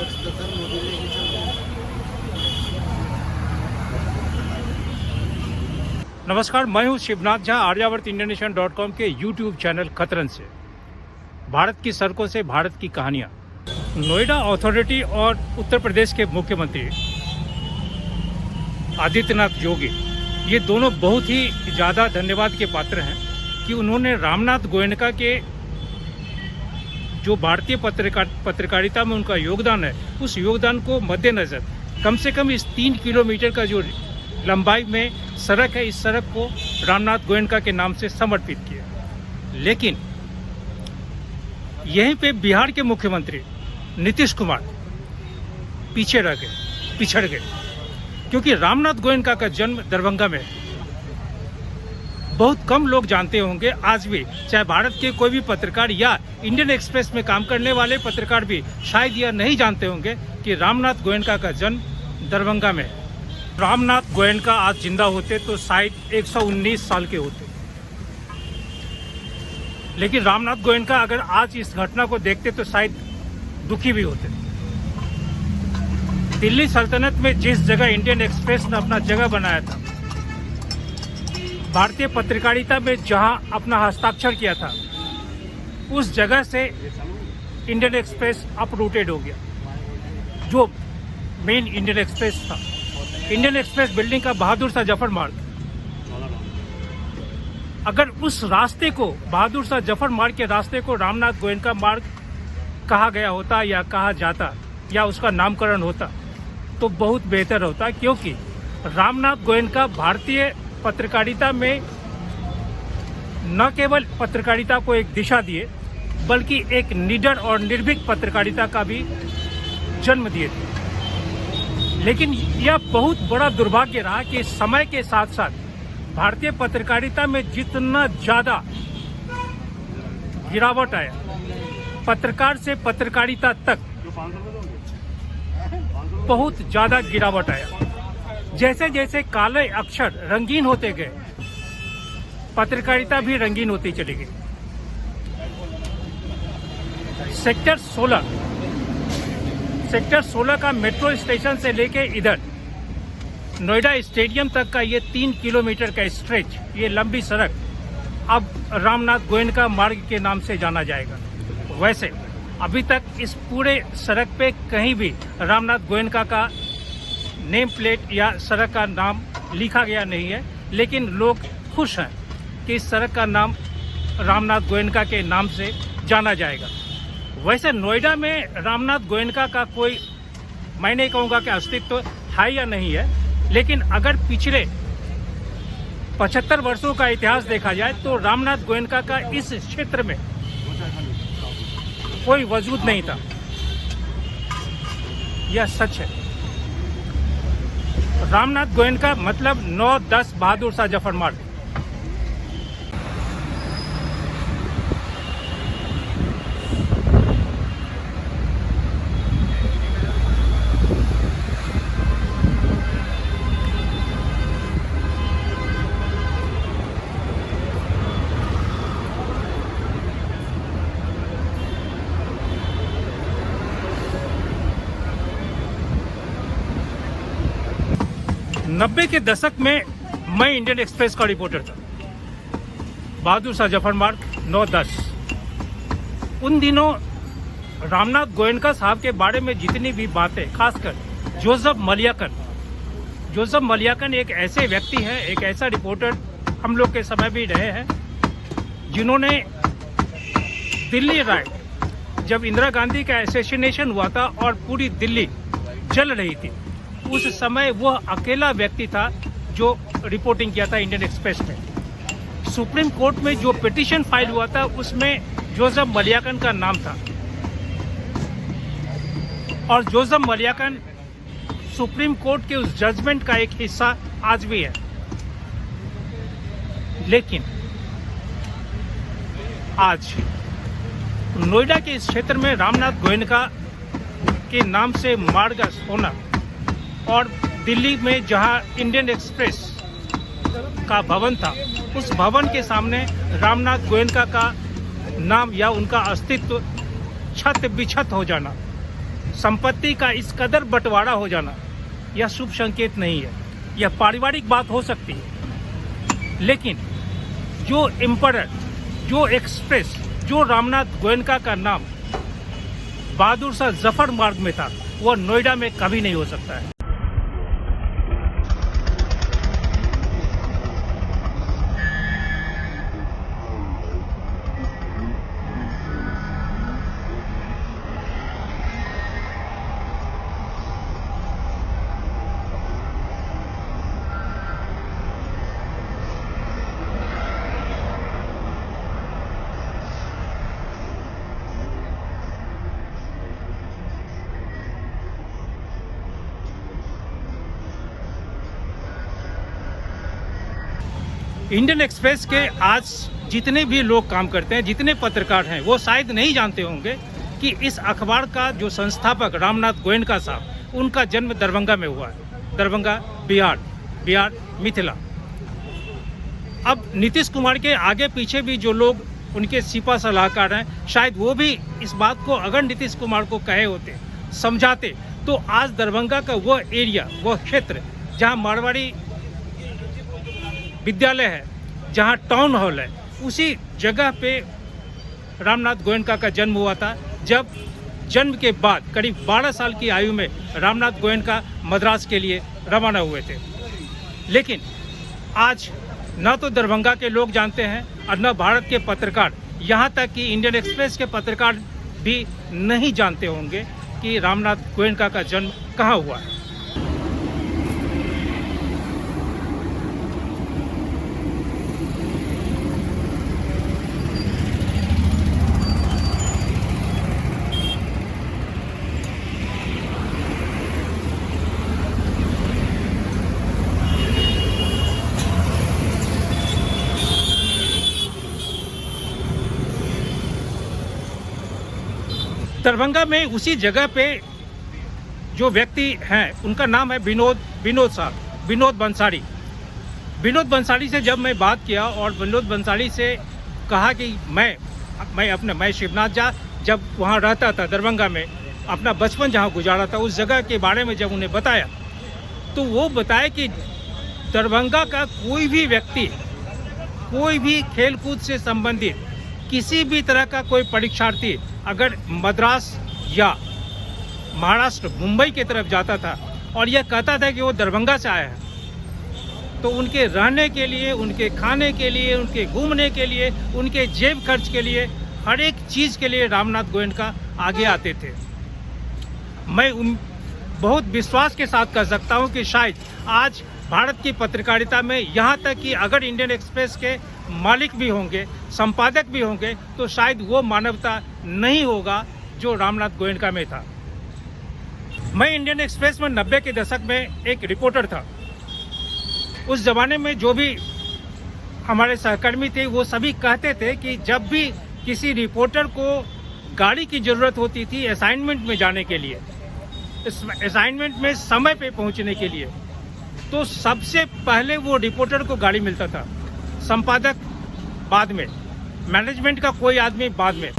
स्वच्छता मोदी लेके चल रहे हैं। नमस्कार, मैं हूं शिवनाथ झा, आर्यावर्त इंडियनेशन.com के YouTube चैनल खतरन से। भारत की सड़कों से भारत की कहानियां। नोएडा अथॉरिटी और उत्तर प्रदेश के मुख्यमंत्री आदित्यनाथ योगी, ये दोनों बहुत ही ज़्यादा धन्यवाद के पात्र हैं कि उन्होंने रामनाथ गोयनका के जो भारतीय पत्रकारिता में उनका योगदान है, उस योगदान को मद्देनज़र कम से कम इस 3 किलोमीटर का जो लंबाई में सड़क है, इस सड़क को रामनाथ गोयनका के नाम से समर्पित किया। लेकिन यहीं पे बिहार के मुख्यमंत्री नीतीश कुमार पिछड़ गए, क्योंकि रामनाथ गोयनका का जन्म दरभंगा में है। बहुत कम लोग जानते होंगे आज भी, चाहे भारत के कोई भी पत्रकार या इंडियन एक्सप्रेस में काम करने वाले पत्रकार भी शायद यह नहीं जानते होंगे कि रामनाथ गोयनका का जन्म दरभंगा में है। रामनाथ गोयनका आज जिंदा होते तो शायद 119 साल के होते। लेकिन रामनाथ गोयनका अगर आज इस घटना को देखते तो शायद दुखी भी होते। दिल्ली सल्तनत में जिस जगह इंडियन एक्सप्रेस ने अपना जगह बनाया था, भारतीय पत्रकारिता में जहां अपना हस्ताक्षर किया था, उस जगह से इंडियन एक्सप्रेस अपरूटेड हो गया। जो मेन इंडियन एक्सप्रेस था, इंडियन एक्सप्रेस बिल्डिंग का बहादुर शाह जफर मार्ग, अगर उस रास्ते को, बहादुर शाह जफर मार्ग के रास्ते को रामनाथ गोयनका मार्ग कहा गया होता या कहा जाता या उसका नामकरण होता तो बहुत बेहतर होता, क्योंकि रामनाथ गोयनका भारतीय पत्रकारिता में न केवल पत्रकारिता को एक दिशा दिए, बल्कि एक निडर और निर्भीक पत्रकारिता का भी जन्म दिए थे। लेकिन यह बहुत बड़ा दुर्भाग्य रहा कि समय के साथ साथ भारतीय पत्रकारिता में जितना ज़्यादा गिरावट आया, पत्रकार से पत्रकारिता तक बहुत ज़्यादा गिरावट आया। जैसे जैसे काले अक्षर रंगीन होते गए, पत्रकारिता भी रंगीन होती चली गई। सेक्टर 16 का मेट्रो स्टेशन से लेके इधर नोएडा स्टेडियम तक का ये 3 किलोमीटर का स्ट्रेच, ये लंबी सड़क अब रामनाथ गोयनका मार्ग के नाम से जाना जाएगा। वैसे अभी तक इस पूरे सड़क पे कहीं भी रामनाथ गोयनका का नेम प्लेट या सड़क का नाम लिखा गया नहीं है, लेकिन लोग खुश हैं कि इस सड़क का नाम रामनाथ गोयनका के नाम से जाना जाएगा। वैसे नोएडा में रामनाथ गोयनका का कोई, मैं नहीं कहूँगा कि अस्तित्व है या नहीं है, लेकिन अगर पिछले 75 वर्षों का इतिहास देखा जाए तो रामनाथ गोयनका का इस क्षेत्र में कोई वजूद नहीं था। यह सच है। रामनाथ गोयनका मतलब 9-10 बहादुर शाह जफर मार्ग। नब्बे के दशक में मैं इंडियन एक्सप्रेस का रिपोर्टर था। बहादुर शाह जफर मार्ग 9-10। उन दिनों रामनाथ गोयनका साहब के बारे में जितनी भी बातें, खासकर जोसेफ मलियाकन एक ऐसे व्यक्ति हैं, एक ऐसा रिपोर्टर हम लोग के समय भी रहे हैं, जिन्होंने दिल्ली राइट, जब इंदिरा गांधी का असैसिनेशन हुआ था और पूरी दिल्ली जल रही थी, उस समय वह अकेला व्यक्ति था जो रिपोर्टिंग किया था इंडियन एक्सप्रेस में। सुप्रीम कोर्ट में जो पिटीशन फाइल हुआ था उसमें जोसेफ मलियाकन का नाम था, और जोसेफ मलियाकन सुप्रीम कोर्ट के उस जजमेंट का एक हिस्सा आज भी है। लेकिन आज नोएडा के इस क्षेत्र में रामनाथ गोयनका के नाम से मार्ग होना, और दिल्ली में जहां इंडियन एक्सप्रेस का भवन था, उस भवन के सामने रामनाथ गोयनका का नाम या उनका अस्तित्व छत बिछत हो जाना, संपत्ति का इस कदर बंटवारा हो जाना यह शुभ संकेत नहीं है। यह पारिवारिक बात हो सकती है, लेकिन जो एम्परर, जो एक्सप्रेस, जो रामनाथ गोयनका का नाम बहादुर शाह जफर मार्ग में था, वह नोएडा में कभी नहीं हो सकता है। इंडियन एक्सप्रेस के आज जितने भी लोग काम करते हैं, जितने पत्रकार हैं, वो शायद नहीं जानते होंगे कि इस अखबार का जो संस्थापक रामनाथ गोयनका साहब, उनका जन्म दरभंगा में हुआ है। दरभंगा बिहार मिथिला। अब नीतीश कुमार के आगे पीछे भी जो लोग उनके सिपा सलाहकार हैं, शायद वो भी इस बात को अगर नीतीश कुमार को कहे होते, समझाते, तो आज दरभंगा का वह एरिया, वह क्षेत्र जहाँ मारवाड़ी विद्यालय है, जहाँ टाउन हॉल है, उसी जगह पे रामनाथ गोयनका का जन्म हुआ था। जब जन्म के बाद करीब 12 साल की आयु में रामनाथ गोयनका मद्रास के लिए रवाना हुए थे। लेकिन आज न तो दरभंगा के लोग जानते हैं और न भारत के पत्रकार, यहाँ तक कि इंडियन एक्सप्रेस के पत्रकार भी नहीं जानते होंगे कि रामनाथ गोयनका का जन्म कहाँ हुआ है। दरभंगा में उसी जगह पे जो व्यक्ति हैं, उनका नाम है विनोद बंसाली। विनोद बंसाली से जब मैं बात किया और विनोद बंसाली से कहा कि मैं शिवनाथ झा जब वहाँ रहता था दरभंगा में, अपना बचपन जहाँ गुजारा था, उस जगह के बारे में जब उन्हें बताया, तो वो बताया कि दरभंगा का कोई भी व्यक्ति, कोई भी खेलकूद से संबंधित किसी भी तरह का कोई परीक्षार्थी अगर मद्रास या महाराष्ट्र मुंबई की तरफ जाता था और यह कहता था कि वो दरभंगा से आया है, तो उनके रहने के लिए, उनके खाने के लिए, उनके घूमने के लिए, उनके जेब खर्च के लिए, हर एक चीज़ के लिए रामनाथ गोयनका आगे आते थे। मैं बहुत विश्वास के साथ कह सकता हूं कि शायद आज भारत की पत्रकारिता में, यहाँ तक कि अगर इंडियन एक्सप्रेस के मालिक भी होंगे, संपादक भी होंगे, तो शायद वो मानवता नहीं होगा जो रामनाथ गोयनका में था। मैं इंडियन एक्सप्रेस में 90 के दशक में एक रिपोर्टर था। उस ज़माने में जो भी हमारे सहकर्मी थे, वो सभी कहते थे कि जब भी किसी रिपोर्टर को गाड़ी की ज़रूरत होती थी असाइनमेंट में जाने के लिए, असाइनमेंट में समय पे पहुंचने के लिए, तो सबसे पहले वो रिपोर्टर को गाड़ी मिलता था, संपादक बाद में, मैनेजमेंट का कोई आदमी बाद में।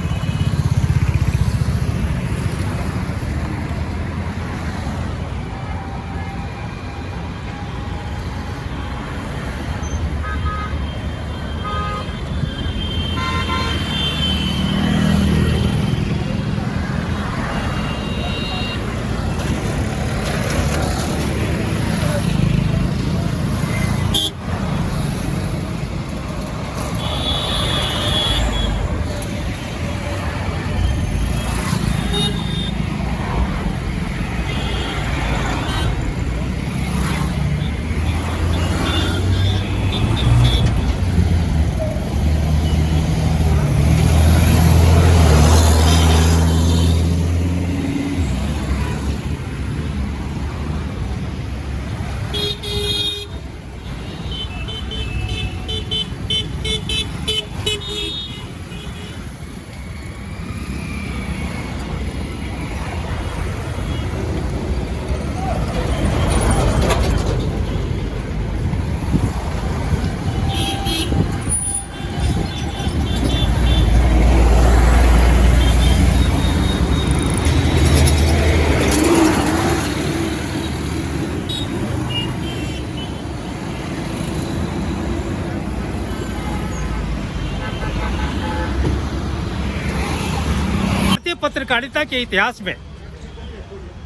पत्रकारिता के इतिहास में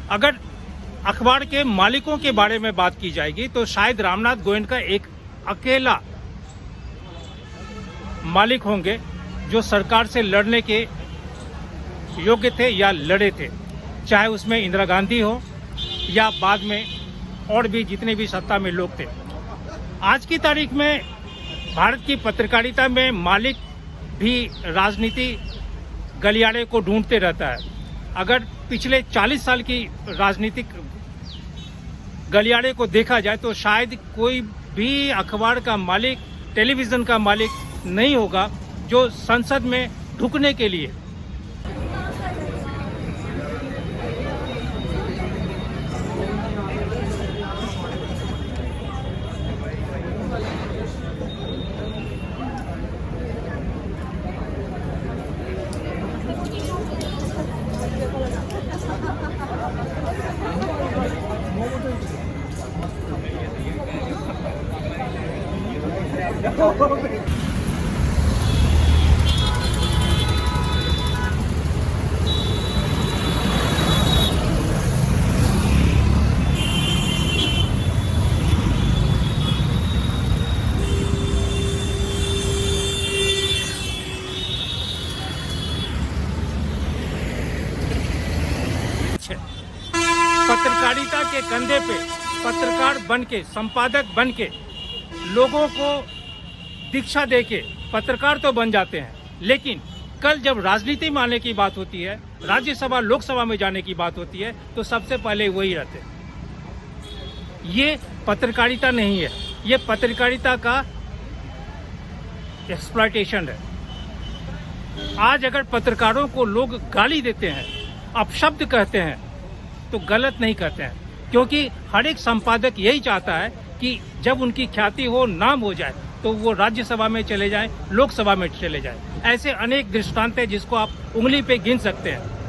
अगर अखबार के मालिकों के बारे में बात की जाएगी तो शायद रामनाथ गोयनका एक अकेला मालिक होंगे जो सरकार से लड़ने के योग्य थे या लड़े थे, चाहे उसमें इंदिरा गांधी हो या बाद में और भी जितने भी सत्ता में लोग थे। आज की तारीख में भारत की पत्रकारिता में मालिक भी राजनीति गलियारे को ढूंढते रहता है। अगर पिछले 40 साल की राजनीतिक गलियारे को देखा जाए तो शायद कोई भी अखबार का मालिक, टेलीविजन का मालिक नहीं होगा जो संसद में ढुकने के लिए पत्रकारिता के कंधे पे पत्रकार बन के, संपादक बन के, लोगों को दीक्षा दे के पत्रकार तो बन जाते हैं, लेकिन कल जब राजनीति में आने की बात होती है, राज्यसभा लोकसभा में जाने की बात होती है तो सबसे पहले वही रहते हैं। ये पत्रकारिता नहीं है, ये पत्रकारिता का एक्सप्लॉयटेशन है। आज अगर पत्रकारों को लोग गाली देते हैं, अपशब्द कहते हैं तो गलत नहीं कहते हैं, क्योंकि हर एक संपादक यही चाहता है कि जब उनकी ख्याति हो, नाम हो जाए तो वो राज्यसभा में चले जाएं, लोकसभा में चले जाएं। ऐसे अनेक दृष्टांत हैं जिसको आप उंगली पे गिन सकते हैं।